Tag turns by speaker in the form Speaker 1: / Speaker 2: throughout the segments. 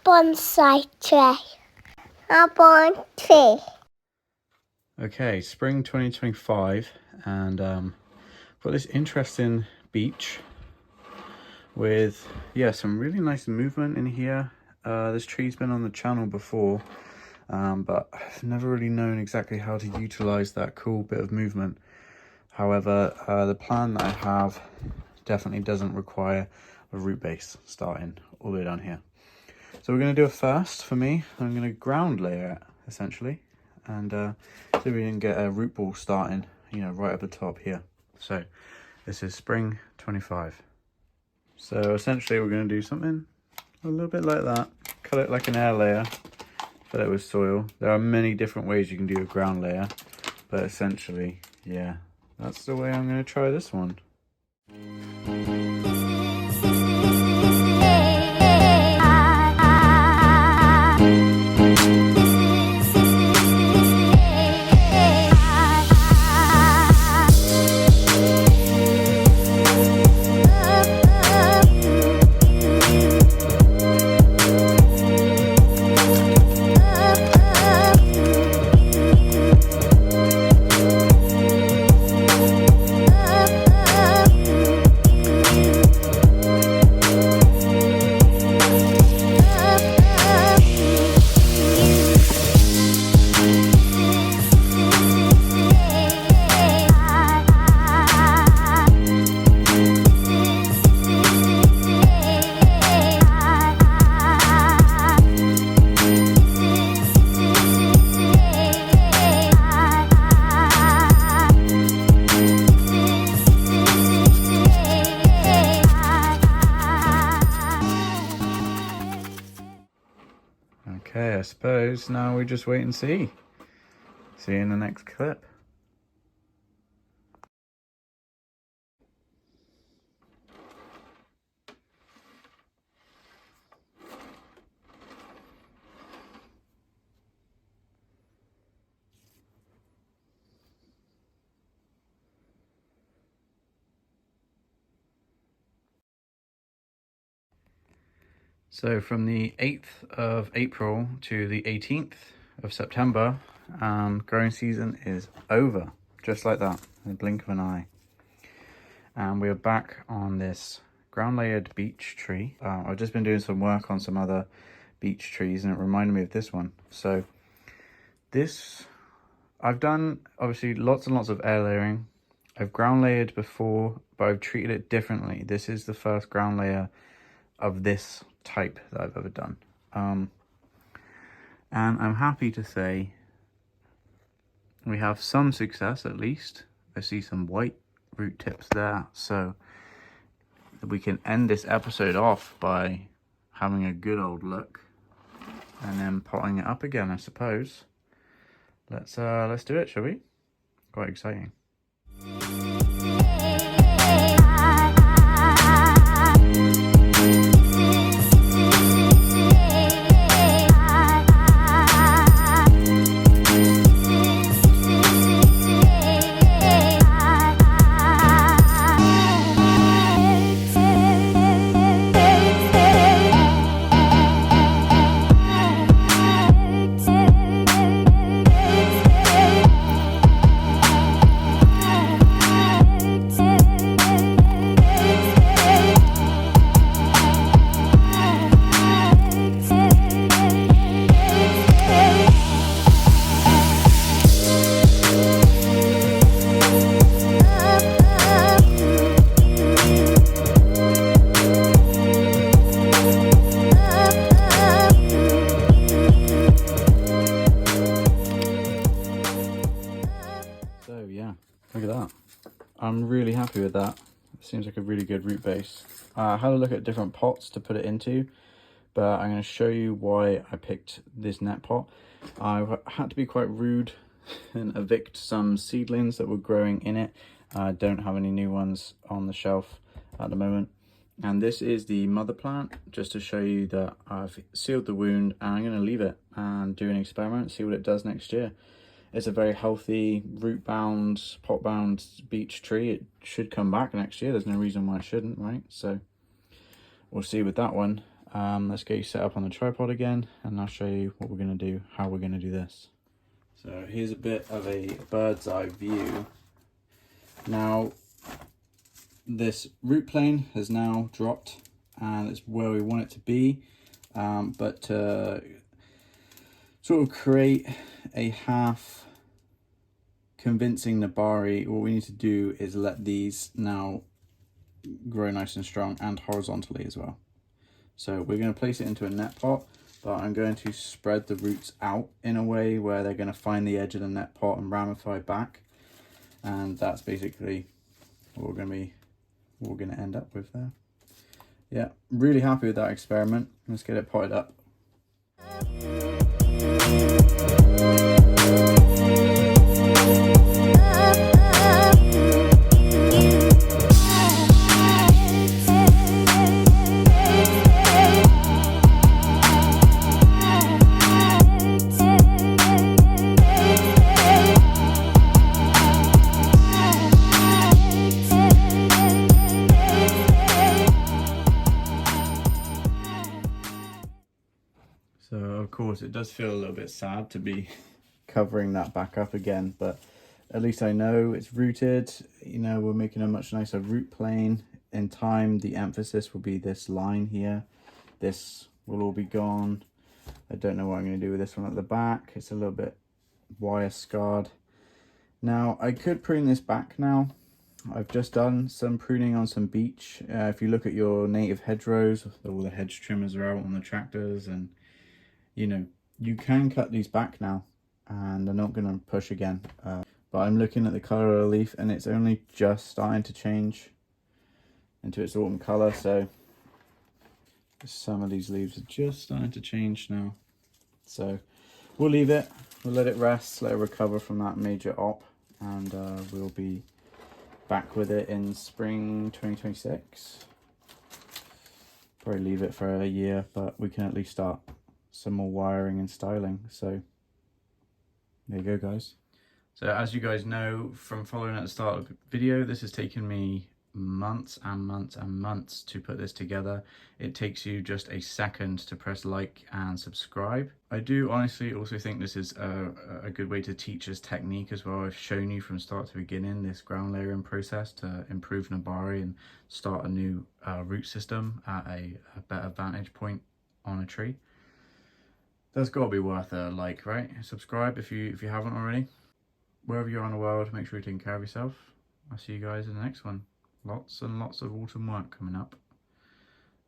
Speaker 1: bonsai tree. A bonsai tree.
Speaker 2: Okay, spring 2025, and got this interesting beech with, yeah, some really nice movement in here. This tree's been on the channel before, but I've never really known exactly how to utilize that cool bit of movement. However, the plan that I have definitely doesn't require a root base starting all the way down here. So we're going to do a first for me. I'm going to ground layer it, essentially, and see if we can get a root ball starting, you know, right at the top here. So this is spring 25. So essentially we're going to do something a little bit like that. Cut it like an air layer, fill it with soil. There are many different ways you can do a ground layer, but essentially, yeah, that's the way I'm going to try this one. Okay, I suppose now we just wait and see. See you in the next clip. So from the 8th of April to the 18th of September, growing season is over, just like that, in the blink of an eye. And we're back on this ground layered beech tree. I've just been doing some work on some other beech trees and it reminded me of this one. So this, I've done obviously lots and lots of air layering. I've ground layered before, but I've treated it differently. This is the first ground layer of this type that I've ever done, and I'm happy to say we have some success. At least I see some white root tips there, so we can end this episode off by having a good old look and then potting it up again, I suppose. Let's do it, shall we? Quite exciting. So yeah, look at that. I'm really happy with that. It seems like a really good root base. I had a look at different pots to put it into, but I'm going to show you why I picked this net pot. I had to be quite rude and evict some seedlings that were growing in it. I don't have any new ones on the shelf at the moment. And this is the mother plant, just to show you that I've sealed the wound and I'm going to leave it and do an experiment, see what it does next year. It's a very healthy, root-bound, pot-bound beech tree. It should come back next year. There's no reason why it shouldn't, right? So we'll see with that one. Let's get you set up on the tripod again, and I'll show you what we're going to do, how we're going to do this. So here's a bit of a bird's eye view. Now, this root plane has now dropped, and it's where we want it to be. But to sort of create a half convincing nebari, what we need to do is let these now grow nice and strong and horizontally as well. So we're going to place it into a net pot, but I'm going to spread the roots out in a way where they're going to find the edge of the net pot and ramify back, and that's basically what we're going to end up with there. Yeah, really happy with that experiment. Let's get it potted up. So of course it does feel a little bit sad to be covering that back up again, but at least I know it's rooted. You know, we're making a much nicer root plane. In time, the emphasis will be this line here. This will all be gone. I don't know what I'm going to do with this one at the back. It's a little bit wire scarred. Now, I could prune this back now. I've just done some pruning on some beech. If you look at your native hedgerows, all the hedge trimmers are out on the tractors, and you know, you can cut these back now, and they're not going to push again. But I'm looking at the color of the leaf, and it's only just starting to change into its autumn color. So some of these leaves are just starting to change now. So we'll leave it. We'll let it rest, let it recover from that major op, and we'll be back with it in spring 2026. Probably leave it for a year, but we can at least start some more wiring and styling. So there you go, guys. So as you guys know from following at the start of the video, this has taken me months and months and months to put this together. It takes you just a second to press like and subscribe. I do honestly also think this is a good way to teach us technique as well. I've shown you from start to beginning this ground layering process to improve nebari and start a new root system at a better vantage point on a tree. That's got to be worth a like, right? Subscribe if you haven't already. Wherever you're in the world, make sure you're taking care of yourself. I'll see you guys in the next one. Lots and lots of autumn work coming up.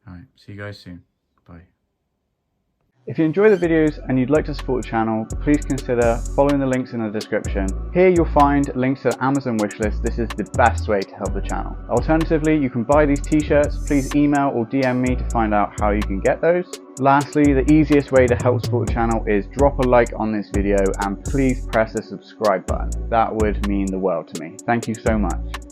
Speaker 2: Alright, see you guys soon. Bye. If you enjoy the videos and you'd like to support the channel, please consider following the links in the description. Here you'll find links to Amazon wishlist. This is the best way to help the channel. Alternatively, you can buy these t-shirts. Please email or DM me to find out how you can get those. Lastly, the easiest way to help support the channel is drop a like on this video, and please press the subscribe button. That would mean the world to me. Thank you so much.